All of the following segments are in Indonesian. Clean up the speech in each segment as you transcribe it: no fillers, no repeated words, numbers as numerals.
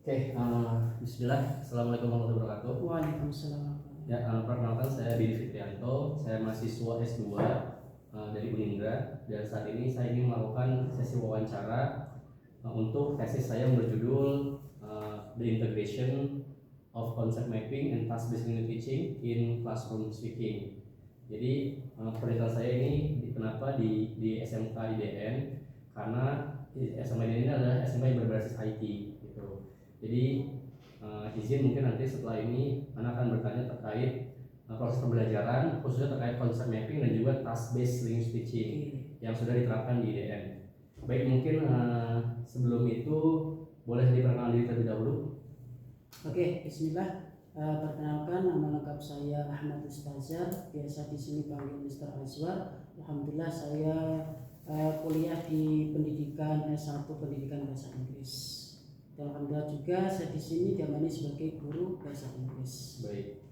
Bismillah. Assalamualaikum warahmatullahi wabarakatuh. Waalaikumsalam. Ya, perkenalkan saya Didi Fitrianto. Saya mahasiswa S2 dari Unindra, dan saat ini saya ingin melakukan sesi wawancara untuk tesis saya yang berjudul The Integration of Concept Mapping and Task-Based Teaching in Classroom Speaking. Jadi penelitian saya ini kenapa di SMK IDN, karena SMK IDN ini adalah SMK yang berbasis IT gitu. Jadi izin mungkin nanti setelah ini Anda akan bertanya terkait proses pembelajaran, khususnya terkait konsep mapping dan juga task based linguistic teaching yang sudah diterapkan di IDN. Baik, mungkin sebelum itu boleh diperkenalkan diri terlebih dahulu. Oke, Bismillah. Perkenalkan, nama lengkap saya Ahmad Ustazar, biasa di sini panggil Mr. Azwar. Alhamdulillah saya kuliah di pendidikan S1 pendidikan bahasa Inggris. Dan alhamdulillah juga saya di sini diamani sebagai guru bahasa Inggris. Baik.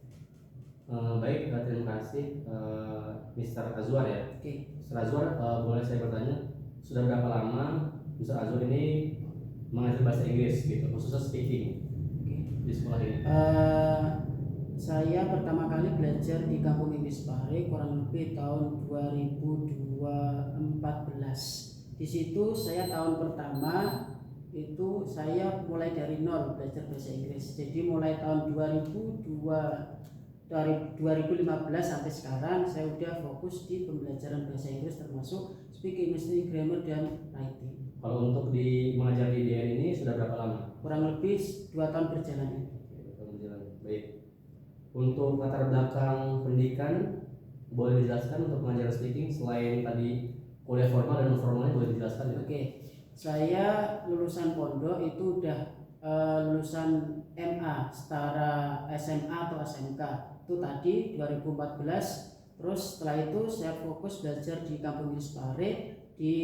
Terima kasih Mr. Azwar ya. Oke. Mr. Azwar, boleh saya bertanya, sudah berapa lama Mr. Azwar ini mengajar bahasa Inggris gitu, khususnya speaking di sekolah ini? Saya pertama kali belajar di Kampung Inggris Pare kurang lebih tahun 2014. Di situ saya tahun pertama itu saya mulai dari nol belajar bahasa Inggris. Jadi mulai tahun 2015 sampai sekarang saya udah fokus di pembelajaran bahasa Inggris termasuk speaking, listening, grammar, dan writing. Kalau untuk mengajar di IDN ini sudah berapa lama? Kurang lebih 2 tahun berjalan. Baik. Untuk latar belakang pendidikan boleh dijelaskan untuk mengajar speaking selain tadi kuliah formal dan non formalnya, boleh dijelaskan ya? Oke. Saya lulusan pondok itu udah lulusan MA setara SMA atau SMK itu tadi 2014. Terus setelah itu saya fokus belajar di Kampung Inggris Pare di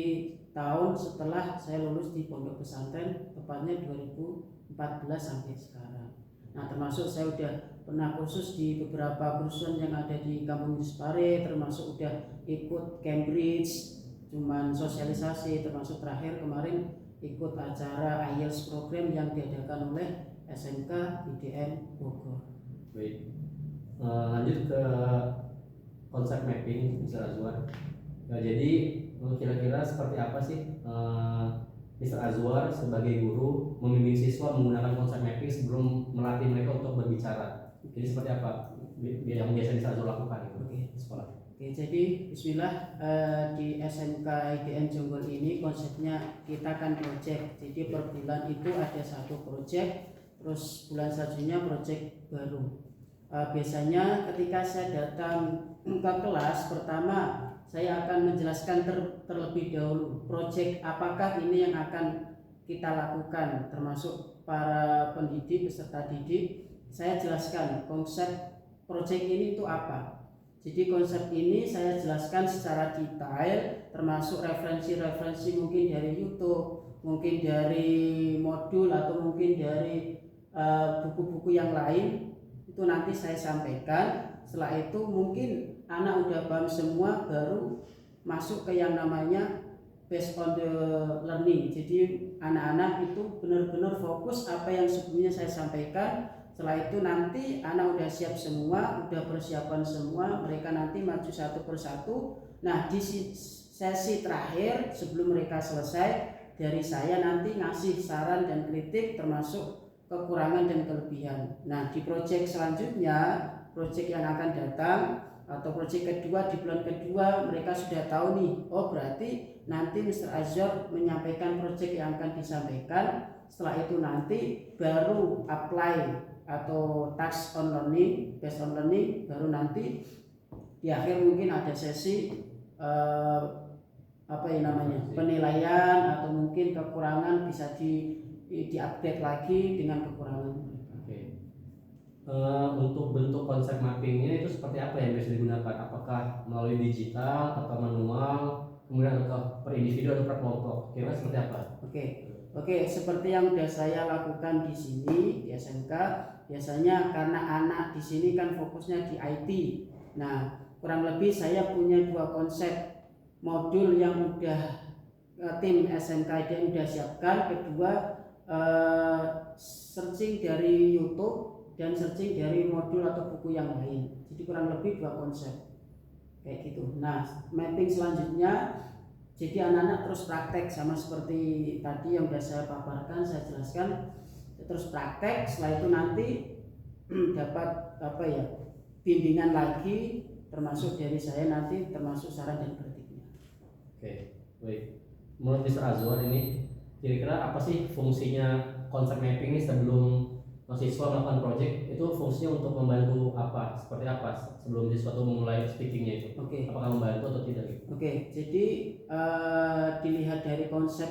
tahun setelah saya lulus di pondok pesantren, tepatnya 2014 sampai sekarang. Nah, termasuk saya udah pernah kursus di beberapa perusahaan yang ada di Kampung Inggris Pare, termasuk udah ikut Cambridge, cuman sosialisasi, termasuk terakhir kemarin ikut acara IELTS program yang diadakan oleh SMK IDN Bogor. Baik, lanjut ke konsep mapping Mr. Azwar. Jadi kira-kira seperti apa sih Mr. Azwar sebagai guru membimbing siswa menggunakan konsep mapping sebelum melatih mereka untuk berbicara? Jadi seperti apa yang biasa Mr. Azwar lakukan di sekolah? Oke, jadi bismillah, di SMK IDN Jonggol ini konsepnya kita kan project. Jadi per bulan itu ada satu project, terus bulan selanjutnya project baru. Biasanya ketika saya datang ke kelas pertama, saya akan menjelaskan terlebih dahulu project apakah ini yang akan kita lakukan, termasuk para pendidik, peserta didik. Saya jelaskan konsep project ini itu apa. Jadi konsep ini saya jelaskan secara detail, termasuk referensi-referensi mungkin dari YouTube, mungkin dari modul, atau mungkin dari buku-buku yang lain. Itu nanti saya sampaikan. Setelah itu mungkin anak udah paham semua, baru masuk ke yang namanya based on the learning. Jadi anak-anak itu benar-benar fokus apa yang sebelumnya saya sampaikan. Setelah itu nanti anak udah siap semua, udah persiapan semua, mereka nanti maju satu persatu. Nah, di sesi terakhir sebelum mereka selesai, dari saya nanti ngasih saran dan kritik termasuk kekurangan dan kelebihan. Nah, di proyek selanjutnya, proyek yang akan datang atau proyek kedua di bulan kedua, mereka sudah tahu nih, oh berarti nanti Mr. Azwar menyampaikan proyek yang akan disampaikan. Setelah itu nanti baru apply atau task on learning, based on learning, baru nanti di akhir mungkin ada sesi penilaian, atau mungkin kekurangan bisa di-update lagi dengan kekurangan. Oke. Untuk bentuk konsep mappingnya itu seperti apa yang bisa digunakan? Apakah melalui digital atau manual, kemudian atau per individu atau per kelompok? Kira seperti apa? Oke, seperti yang sudah saya lakukan di sini di SMK, biasanya karena anak di sini kan fokusnya di IT. Nah, kurang lebih saya punya 2 konsep modul yang udah tim SMK IDN udah siapkan. Kedua, searching dari YouTube dan searching dari modul atau buku yang lain. Jadi kurang lebih 2 konsep kayak gitu. Nah, mapping selanjutnya jadi anak-anak terus praktek sama seperti tadi yang sudah saya paparkan, saya jelaskan, terus praktek. Setelah itu nanti dapat bimbingan lagi, termasuk dari saya nanti, termasuk saran dan kritiknya. Oke, baik. Menurut Mr. Azwar ini kira-kira apa sih fungsinya konsep mapping ini sebelum mahasiswa melakukan project? Itu fungsinya untuk membantu apa? Seperti apa sebelum siswa itu memulai speakingnya itu? Oke. Apakah membantu atau tidak? Oke, jadi dilihat dari konsep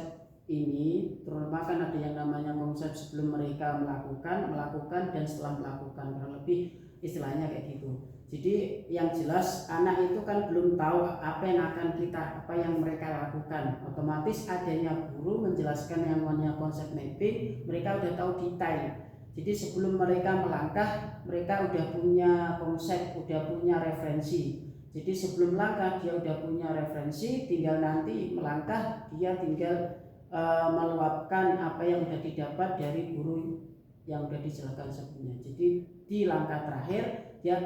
ini, terutama kan ada yang namanya konsep sebelum mereka melakukan dan setelah melakukan, kurang lebih istilahnya kayak gitu. Jadi yang jelas anak itu kan belum tahu apa yang mereka lakukan. Otomatis adanya guru menjelaskan yang namanya konsep mapping, mereka udah tahu detail. Jadi sebelum mereka melangkah, mereka udah punya konsep, udah punya referensi. Jadi sebelum melangkah dia udah punya referensi, tinggal nanti melangkah dia tinggal meluapkan apa yang sudah didapat dari guru yang sudah dijelaskan sebelumnya. Jadi di langkah terakhir dia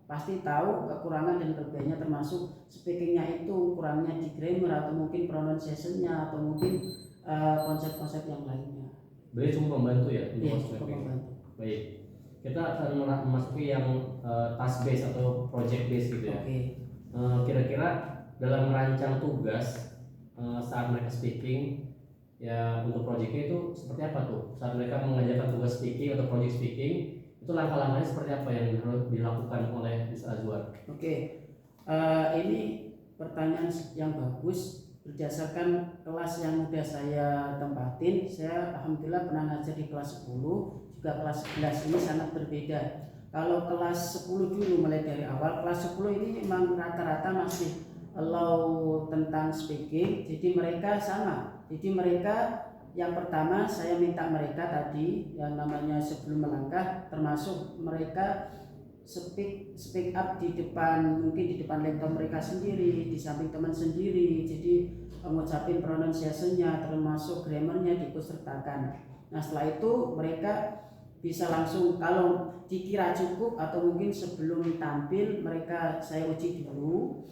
pasti tahu kekurangan dan kelebihannya, termasuk speakingnya itu kurangnya di grammar atau mungkin pronunciation-nya atau mungkin konsep-konsep yang lainnya. Berarti cukup membantu ya untuk Iya, cukup membantu. Baik, kita akan memasuki yang task base atau project base gitu ya. Oke. Kira-kira dalam merancang tugas saat mereka speaking ya untuk projectnya itu seperti apa tuh? Saat mereka mengajarkan tugas speaking atau project speaking itu langkah-langkahnya seperti apa yang harus dilakukan oleh Mr. Azwar? Oke, ini pertanyaan yang bagus. Berdasarkan kelas yang udah saya tempatin, saya alhamdulillah pernah ngajar di kelas 10, juga kelas 11 ini sangat berbeda. Kalau kelas 10 dulu mulai dari awal, kelas 10 ini memang rata-rata masih allow tentang speaking, jadi mereka sama. Jadi mereka yang pertama saya minta mereka tadi yang namanya sebelum melangkah, termasuk mereka speak up di depan, mungkin di depan laptop mereka sendiri, di samping teman sendiri. Jadi mengucapin pronunciation-nya termasuk grammar-nya diikutsertakan. Nah setelah itu mereka bisa langsung, kalau dikira cukup atau mungkin sebelum tampil mereka saya uji dulu.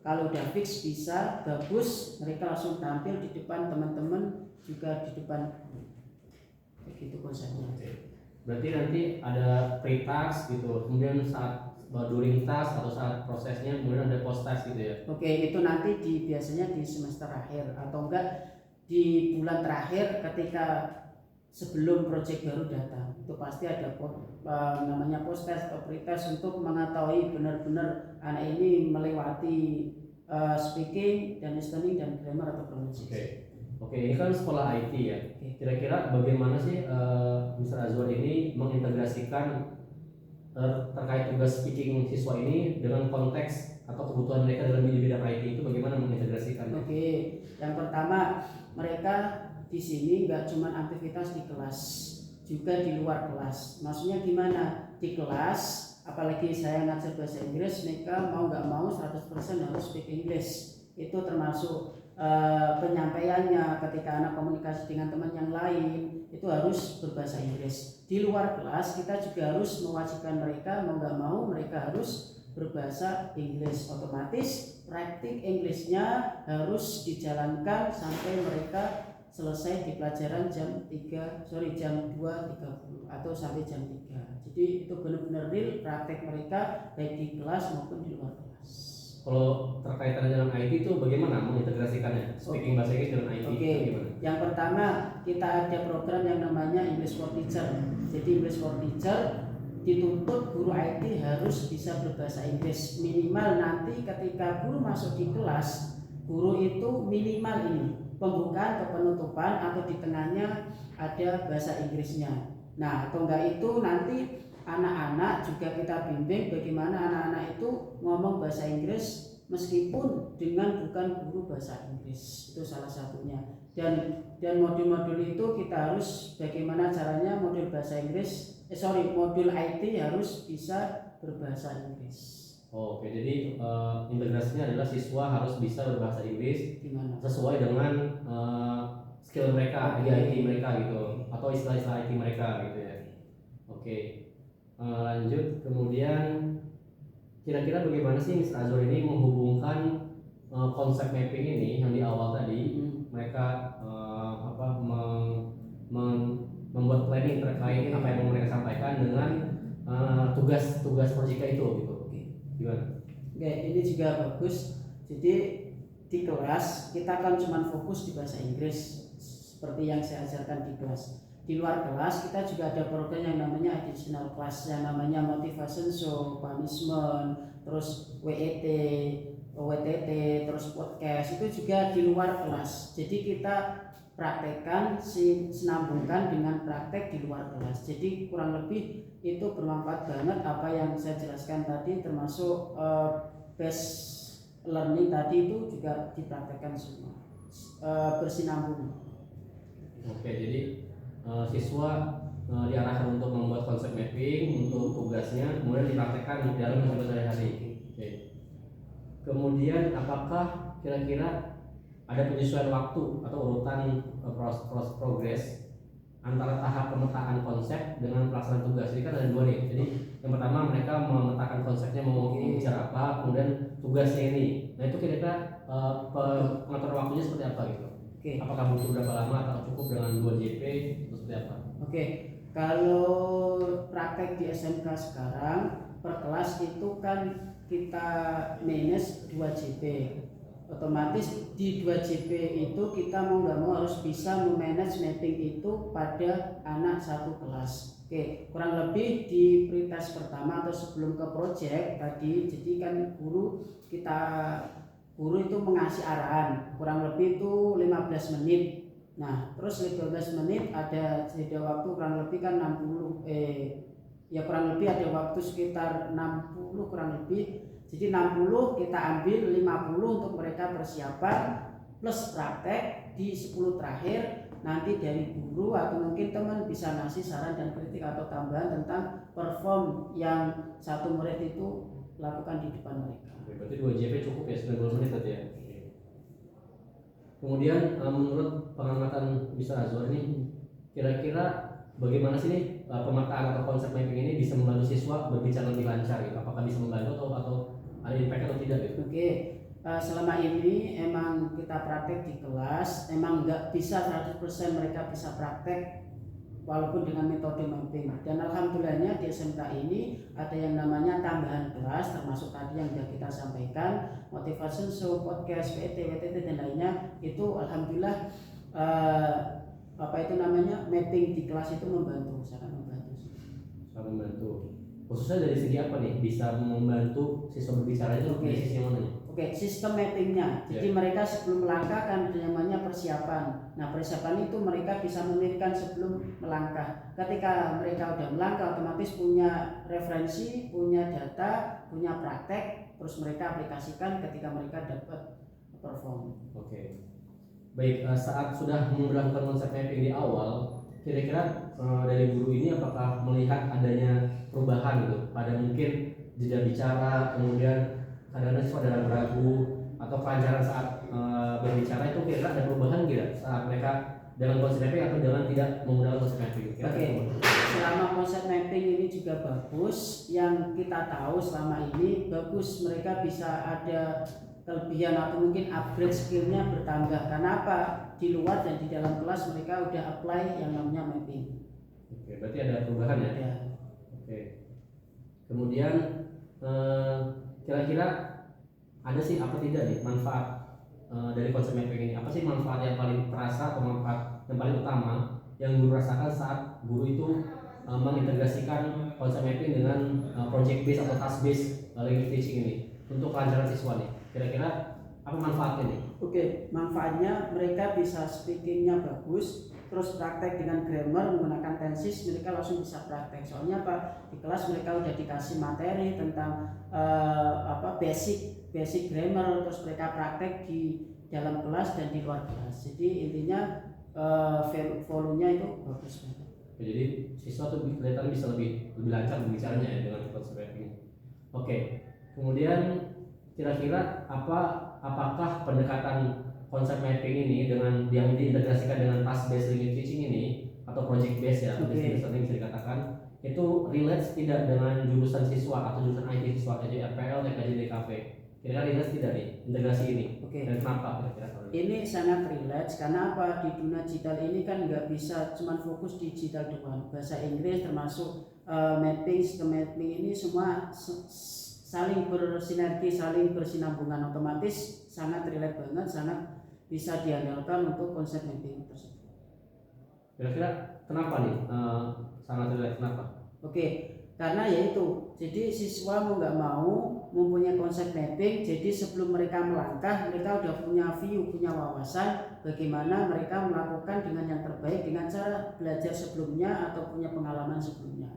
Kalau udah fix bisa bagus, mereka langsung tampil di depan teman-teman, juga di depan, begitu konsepnya. Berarti nanti ada pre-task gitu, kemudian saat during task atau saat prosesnya kemudian ada post task gitu ya. Oke, itu nanti biasanya di semester akhir atau enggak di bulan terakhir ketika sebelum project baru datang. Itu pasti ada namanya post test atau pre-test untuk mengetahui benar-benar anak ini melewati speaking dan listening dan grammar atau pronunciation. Oke, ini kan sekolah IT ya. Kira-kira bagaimana sih Mr. Azwar ini mengintegrasikan terkait tugas speaking siswa ini dengan konteks atau kebutuhan mereka dalam bidang IT itu, bagaimana mengintegrasikannya? Oke, yang pertama mereka di sini nggak cuma aktivitas di kelas, juga di luar kelas. Maksudnya gimana? Di kelas, apalagi saya ngajar bahasa Inggris, mereka mau nggak mau 100% harus speak English. Itu termasuk penyampaiannya ketika anak komunikasi dengan teman yang lain itu harus berbahasa Inggris. Di luar kelas kita juga harus mewajibkan mereka mau nggak mau mereka harus berbahasa Inggris. Otomatis praktik Inggrisnya harus dijalankan sampai mereka selesai di pelajaran jam 2.30 atau sampai jam 3. Jadi itu benar-benar real praktek mereka baik di kelas maupun di luar kelas. Kalau terkaitan dengan IT itu bagaimana mengintegrasikannya? Speaking bahasa Inggris dengan IT itu gimana? Yang pertama kita ada program yang namanya English for Teacher. Jadi English for Teacher dituntut guru IT harus bisa berbahasa Inggris. Minimal nanti ketika guru masuk di kelas, guru itu minimal ini pembukaan atau penutupan atau di tengahnya ada bahasa Inggrisnya. Nah, atau enggak itu nanti anak-anak juga kita bimbing bagaimana anak-anak itu ngomong bahasa Inggris meskipun dengan bukan guru bahasa Inggris. Itu salah satunya. Dan modul-modul itu kita harus bagaimana caranya modul bahasa Inggris, modul IT harus bisa berbahasa Inggris. Oke, jadi integrasinya adalah siswa harus bisa berbahasa Inggris Gimana? sesuai dengan skill mereka, Oke. IT mereka gitu, atau istilah-istilah IT mereka gitu ya. Oke, lanjut. Kemudian kira-kira bagaimana sih Mr. Azwar ini menghubungkan konsep mapping ini yang di awal tadi mereka membuat planning terkait Oke. apa yang mau mereka sampaikan dengan tugas-tugas proyeknya itu gitu. Oke. Gimana? Oke, ini juga bagus. Jadi di kelas kita kan cuma fokus di bahasa Inggris seperti yang saya ajarkan di kelas. Di luar kelas kita juga ada program yang namanya additional class, yang namanya motivation show, punishment, terus WET, WTT, terus podcast, itu juga di luar kelas. Jadi kita praktekkan, sinambungkan dengan praktek di luar kelas. Jadi kurang lebih itu bermanfaat banget apa yang saya jelaskan tadi, termasuk base learning tadi itu juga dipraktekkan semua, bersinambung. Oke, jadi siswa diarahkan untuk membuat konsep mapping untuk tugasnya, kemudian dipraktekkan di dalam kehidupan sehari-hari. Oke. Kemudian apakah kira-kira ada penyesuaian waktu atau urutan progres antara tahap pemetaan konsep dengan pelaksanaan tugas? Jadi kan ada dua nih. Jadi yang pertama mereka memetakan konsepnya mau bicara apa, kemudian tugasnya ini. Nah itu kira-kira pengaturan waktunya seperti apa gitu? Oke. Apakah butuh berapa lama atau cukup dengan 2 JP atau seperti apa? Oke, kalau praktek di SMK sekarang per kelas itu kan kita manage 2 JP. Otomatis di 2 JP itu kita mau nggak mau harus bisa memanage mapping itu pada anak satu kelas. Oke, kurang lebih di pre-test pertama atau sebelum ke project tadi, jadi kan guru itu mengasih arahan kurang lebih itu 15 menit. Nah, terus 15 menit ada jeda waktu kurang lebih kan 60 kurang lebih ada waktu sekitar 60 kurang lebih. Jadi 60 kita ambil 50 untuk mereka persiapan plus praktek di 10 terakhir. Nanti dari guru atau mungkin teman bisa ngasih saran dan kritik atau tambahan tentang perform yang satu murid itu lakukan di depan mereka. Berarti 2 JP cukup ya, 90 menit tadi ya. Kemudian menurut pengamatan Mr. Azwar ini kira-kira bagaimana sih nih pemetaan atau konsep mapping ini bisa membantu siswa berbicara lebih lancar gitu? Apakah bisa membantu atau ada impact atau tidak gitu? Oke, selama ini emang kita praktek di kelas, emang nggak bisa 100% mereka bisa praktek walaupun dengan metode mapping. Dan alhamdulillahnya di SMK ini ada yang namanya tambahan kelas, termasuk tadi yang sudah kita sampaikan, motivation show, podcast, WTT dan lainnya. Itu alhamdulillah mapping di kelas itu sangat membantu. Sangat membantu. Khususnya dari segi apa nih bisa membantu siswa berbicara itu dari sisi mana nih? Oke, sistem mappingnya. Jadi mereka sebelum melangkah kan namanya persiapan. Nah, persiapan itu mereka bisa memikirkan sebelum melangkah. Ketika mereka udah melangkah, otomatis punya referensi, punya data, punya praktek, terus mereka aplikasikan ketika mereka dapat perform. Oke. Baik, saat sudah memperlakukan konsep mapping di awal, kira-kira dari guru ini apakah melihat adanya perubahan gitu pada mungkin jeda bicara, kemudian kadang-kadang siswa ada ragu atau kelancaran saat berbicara, itu kira-kira ada perubahan tidak saat mereka dalam konsep mapping atau dengan tidak menggunakan konsep mapping? Oke, selama konsep mapping ini juga bagus, yang kita tahu selama ini bagus, mereka bisa ada kelebihan atau mungkin upgrade skillnya bertambah. Kenapa? Di luar dan di dalam kelas mereka udah apply yang namanya mapping. Oke, berarti ada perubahan ya? Ya. Oke. Kemudian kira-kira ada sih apa tidak nih manfaat dari konsep mapping ini? Apa sih manfaat yang paling terasa atau manfaat yang paling utama yang guru rasakan saat guru itu mengintegrasikan konsep mapping dengan project based atau task based language teaching ini untuk kelancaran siswa nih? Kira-kira apa manfaatnya nih? Oke, manfaatnya mereka bisa speakingnya bagus, terus praktek dengan grammar menggunakan tenses, mereka langsung bisa praktek. Soalnya apa? Di kelas mereka udah dikasih materi tentang basic grammar, terus mereka praktek di dalam kelas dan di luar kelas. Jadi intinya volumenya itu bagus banget. Jadi siswa tuh kelihatan bisa lebih lancar berbicaranya ya dengan konsep mapping. Oke. Kemudian kira-kira apakah pendekatan konsep mapping ini dengan yang diintegrasikan dengan task based language teaching ini atau project based ya, Oke. bisa dikatakan itu relate tidak dengan jurusan siswa atau jurusan IT siswa kayak RPL, TKJ, DKV. Kira-kira relate tidak nih integrasi ini? Oke. Dan kenapa kira-kira? Ini sangat relate karena apa, di dunia digital ini kan nggak bisa cuma fokus digital doang. Bahasa Inggris termasuk mapping, sistem mapping ini semua saling bersinergi, saling bersinambungan, otomatis sangat relate banget, sangat bisa diandalkan untuk konsep mapping tersebut. Kira-kira kenapa nih sangat relate, kenapa? Oke, karena yaitu jadi siswa mau nggak mau mempunyai konsep mapping, jadi sebelum mereka melangkah mereka udah punya view, punya wawasan bagaimana mereka melakukan dengan yang terbaik dengan cara belajar sebelumnya atau punya pengalaman sebelumnya.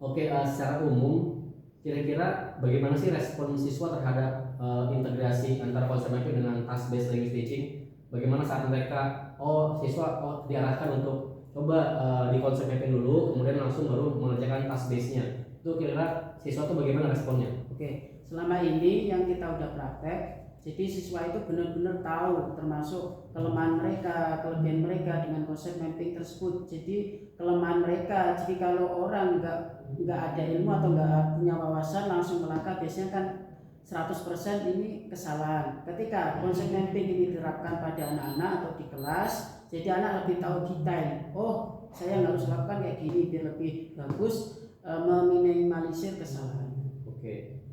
Oke, secara umum kira-kira bagaimana sih respon siswa terhadap integrasi antara konsep mapping dengan task based language teaching? Bagaimana saat mereka siswa diarahkan untuk coba di konsep mapping dulu, kemudian langsung baru mengerjakan task base-nya. Itu kira-kira siswa tuh bagaimana responnya? Oke, selama ini yang kita udah praktek, jadi siswa itu benar-benar tahu termasuk kelemahan mereka, kelebihan mereka dengan konsep mapping tersebut. Jadi kelemahan mereka, jadi kalau orang nggak ada ilmu atau nggak punya wawasan langsung melangkah, biasanya kan 100% ini kesalahan. Ketika konsep mapping ini diterapkan pada anak-anak atau di kelas, jadi anak lebih tahu detail. Oh, saya harus lakukan kayak gini biar lebih bagus, meminimalisir kesalahan. Oke.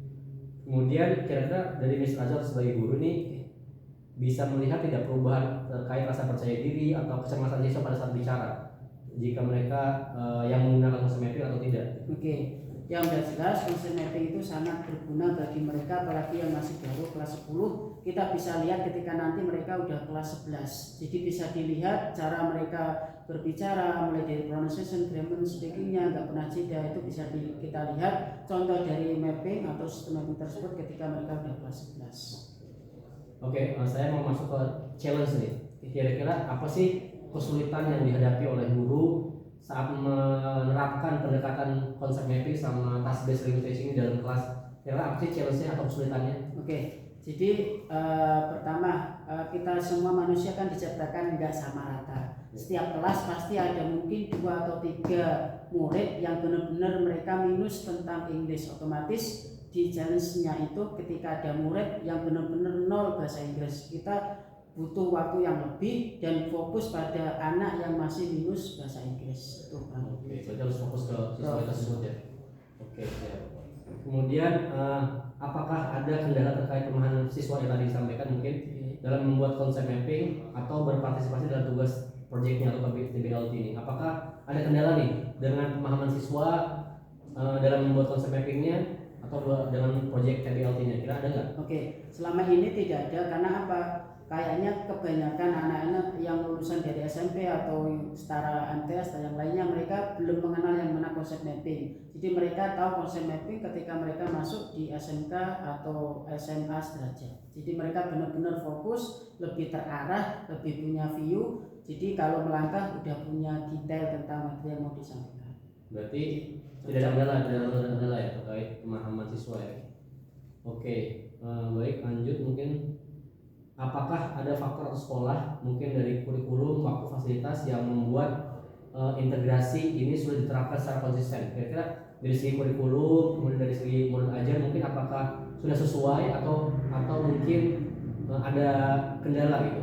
Kemudian kira-kira dari Mr. Azhar sebagai guru nih bisa melihat tidak perubahan terkait rasa percaya diri atau kecemasan siswa pada saat bicara jika mereka yang menggunakan konsep mapping atau tidak? Oke. Yang sudah jelas konsep mapping itu sangat berguna bagi mereka, apalagi yang masih baru kelas 10. Kita bisa lihat ketika nanti mereka udah kelas 11. Jadi bisa dilihat cara mereka berbicara, mulai dari pronunciation, grammar, speakingnya nggak pernah jeda, itu bisa kita lihat contoh dari mapping atau sistem mapping tersebut ketika mereka udah kelas 11. Oke, saya mau masuk ke challenge nih. Kira-kira apa sih kesulitan yang dihadapi oleh guru saat menerapkan pendekatan konsep mapping sama task based language teaching dalam kelas? Kira-kira apa sih challenge-nya atau kesulitannya? Oke, jadi pertama kita semua manusia kan diciptakan nggak sama rata. Setiap kelas pasti ada mungkin 2 atau 3 murid yang benar-benar mereka minus tentang English. Otomatis di challenge-nya itu ketika ada murid yang benar-benar nol bahasa Inggris, kita butuh waktu yang lebih dan fokus pada anak yang masih minus bahasa Inggris. Oke, berarti harus fokus ke siswa tersebut ya. Oke, siap. Kemudian apakah ada kendala terkait pemahaman siswa yang tadi disampaikan mungkin dalam membuat konsep mapping atau berpartisipasi dalam tugas proyeknya atau TBLT ini? Apakah ada kendala nih dengan pemahaman siswa dalam membuat konsep mappingnya atau dengan proyek TBLT-nya? Kira ada nggak? Oke, selama ini tidak ada karena apa? Kayaknya kebanyakan anak-anak yang lulusan dari SMP atau setara MTS dan yang lainnya mereka belum mengenal yang mana konsep mapping. Jadi mereka tahu konsep mapping ketika mereka masuk di SMK atau SMA sederajat. Jadi mereka benar-benar fokus, lebih terarah, lebih punya view. Jadi kalau melangkah udah punya detail tentang materi yang mau disampaikan. Berarti tidak ada kendala ya terkait pemahaman siswa ya. Oke, baik, lanjut mungkin. Apakah ada faktor atau sekolah mungkin dari kurikulum, waktu, fasilitas yang membuat integrasi ini sudah diterapkan secara konsisten? Kira-kira dari segi kurikulum, kemudian dari segi murid ajar mungkin apakah sudah sesuai atau mungkin ada kendala gitu?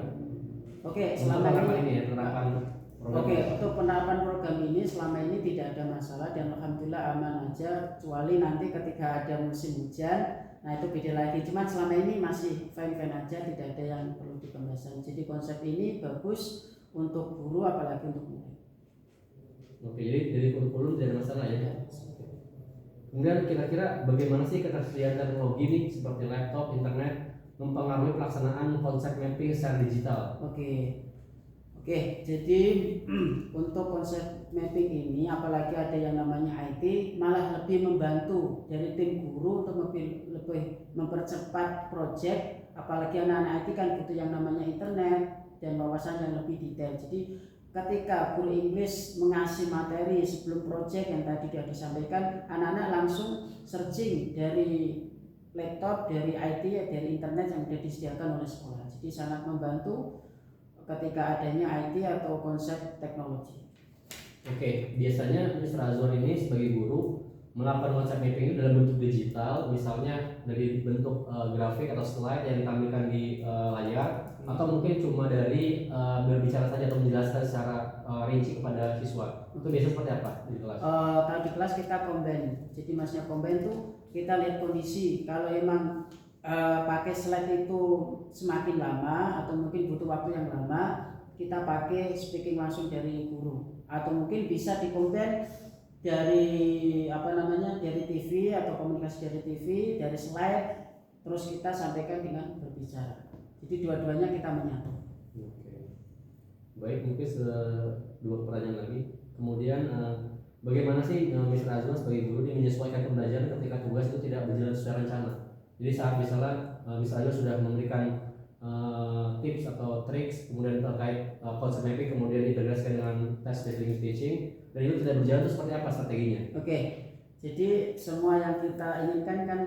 Oke, selama ini ya penerapan program. Oke, untuk penerapan program ini selama ini tidak ada masalah dan alhamdulillah aman aja, kecuali nanti ketika ada musim hujan. Nah itu beda lagi, cuman selama ini masih fine-fine aja, tidak ada yang perlu dikembangkan. Jadi konsep ini bagus untuk guru apalagi untuk murid. Oke, jadi dari kurikulum tidak ada masalah ya. Kemudian kira-kira bagaimana sih ketersediaan teknologi nih seperti laptop, internet mempengaruhi pelaksanaan konsep mapping secara digital? Oke, jadi untuk konsep mapping ini apalagi ada yang namanya IT malah lebih membantu dari tim guru untuk lebih mempercepat proyek, apalagi anak-anak IT kan butuh yang namanya internet dan wawasan yang lebih detail. Jadi ketika guru Inggris mengasih materi sebelum proyek yang tadi sudah disampaikan, anak-anak langsung searching dari laptop, dari IT, dari internet yang sudah disediakan oleh sekolah. Jadi sangat membantu ketika adanya IT atau konsep teknologi. Oke, biasanya Mr. Azwar ini sebagai guru melakukan konsep mapping itu dalam bentuk digital, misalnya dari bentuk grafik atau slide yang ditampilkan di layar, atau mungkin cuma dari berbicara saja atau menjelaskan secara rinci kepada siswa. Itu biasanya seperti apa di kelas? Kalau di kelas kita combine, jadi maksudnya combine tuh kita lihat kondisi. Kalau emang pakai slide itu semakin lama atau mungkin butuh waktu yang lama, kita pakai speaking langsung dari guru, atau mungkin bisa dikombin dari dari TV atau komunikasi dari TV, dari slide, terus kita sampaikan dengan berbicara. Jadi dua-duanya kita menyatu. Oke. Baik, mungkin dua pertanyaan lagi. Kemudian bagaimana sih Mr. Azwar sebagai guru ini menyesuaikan pembelajaran ketika tugas itu tidak berjalan sesuai rencana? Jadi saat misalnya Mr. Azwar sudah memberikan tips atau triks kemudian terkait konsep mapping kemudian integrasikan dengan test based language teaching dan itu tidak berjalan, itu seperti apa strateginya? Oke, jadi semua yang kita inginkan kan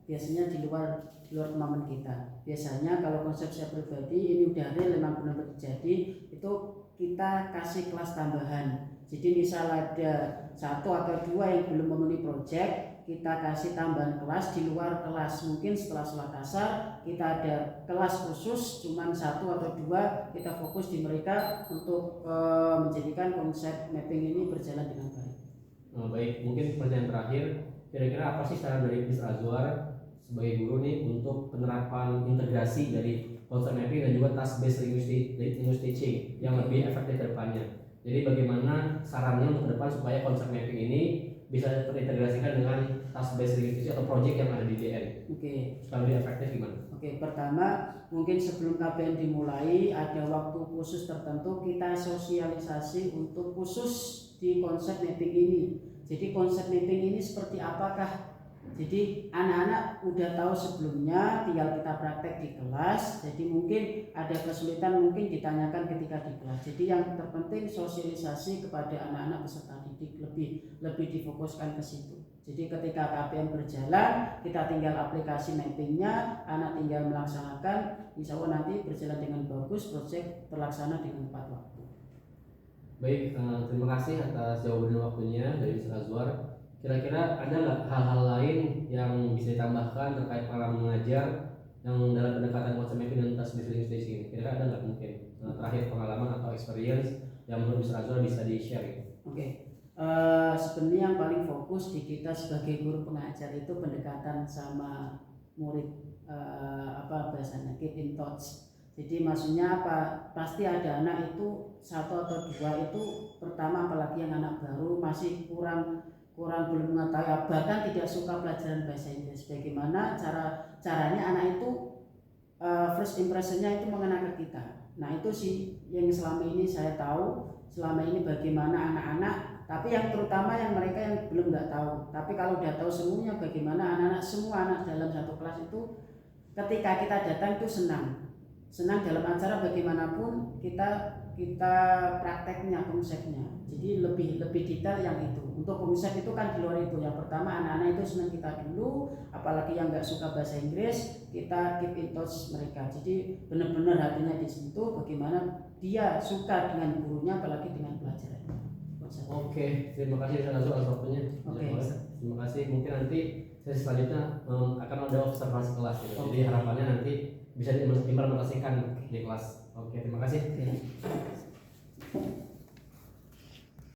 biasanya di luar kemampuan kita. Biasanya kalau konsep saya pribadi ini udah real memang benar-benar terjadi, itu kita kasih kelas tambahan. Jadi misal ada 1 atau 2 yang belum memenuhi project, kita kasih tambahan kelas di luar kelas. Mungkin setelah sholat asar kita ada kelas khusus cuman 1 atau 2, kita fokus di mereka untuk menjadikan konsep mapping ini berjalan dengan baik. Baik, mungkin pertanyaan terakhir, kira-kira apa sih saran dari Mr. Azwar sebagai guru nih untuk penerapan integrasi dari konsep mapping dan juga task based language teaching yang lebih efektif ke depannya? Jadi bagaimana sarannya untuk ke depan supaya konsep mapping ini bisa terintegrasikan dengan task based language teaching atau project yang ada di DN? Oke. Supaya lebih efektif gimana? Oke, pertama mungkin sebelum KBN dimulai ada waktu khusus tertentu kita sosialisasi untuk khusus di konsep mapping ini. Jadi konsep mapping ini seperti apakah? Jadi anak-anak udah tahu sebelumnya, tinggal kita praktek di kelas. Jadi mungkin ada kesulitan mungkin ditanyakan ketika di kelas. Jadi yang terpenting sosialisasi kepada anak-anak peserta didik lebih difokuskan ke situ. Jadi ketika KBM berjalan, kita tinggal aplikasi mappingnya, anak tinggal melaksanakan, insya Allah nanti berjalan dengan bagus, proyek terlaksana dengan tepat waktu. Baik, terima kasih atas jawaban dan waktunya dari Mr. Azwar. Kira-kira ada nggak hal-hal lain yang bisa ditambahkan terkait pengalaman mengajar yang dalam pendekatan konsep mapping dan task based language teaching ini? Kira-kira ada nggak mungkin terakhir pengalaman atau experience yang menurut Mr. Azwar bisa di-share? Oke. Sebenarnya yang paling fokus di kita sebagai guru pengajar itu pendekatan sama murid, bahasanya keep in touch. Jadi maksudnya apa? Pasti ada anak itu 1 atau 2 itu pertama, apalagi yang anak baru masih kurang belum mengetahui, bahkan tidak suka pelajaran bahasa Inggris. Bagaimana caranya anak itu first impressionnya itu mengena ke kita. Nah itu sih yang selama ini saya tahu, selama ini bagaimana anak-anak, tapi yang terutama yang mereka yang belum nggak tahu. Tapi kalau udah tahu semuanya, bagaimana anak-anak, semua anak dalam satu kelas itu ketika kita datang itu senang dalam acara bagaimanapun kita prakteknya, konsepnya. Jadi lebih detail yang itu. Untuk konsep itu kan di luar itu. Yang pertama anak-anak itu senang kita dulu, apalagi yang nggak suka bahasa Inggris, kita keep in touch mereka. Jadi benar-benar hatinya di situ, bagaimana dia suka dengan gurunya, apalagi dengan pelajarannya. Oke, terima kasih atas waktunya. Terima kasih. Mungkin nanti sesi selanjutnya akan ada observasi kelas gitu. Jadi harapannya nanti bisa diimplementasikan di kelas. Oke, terima kasih.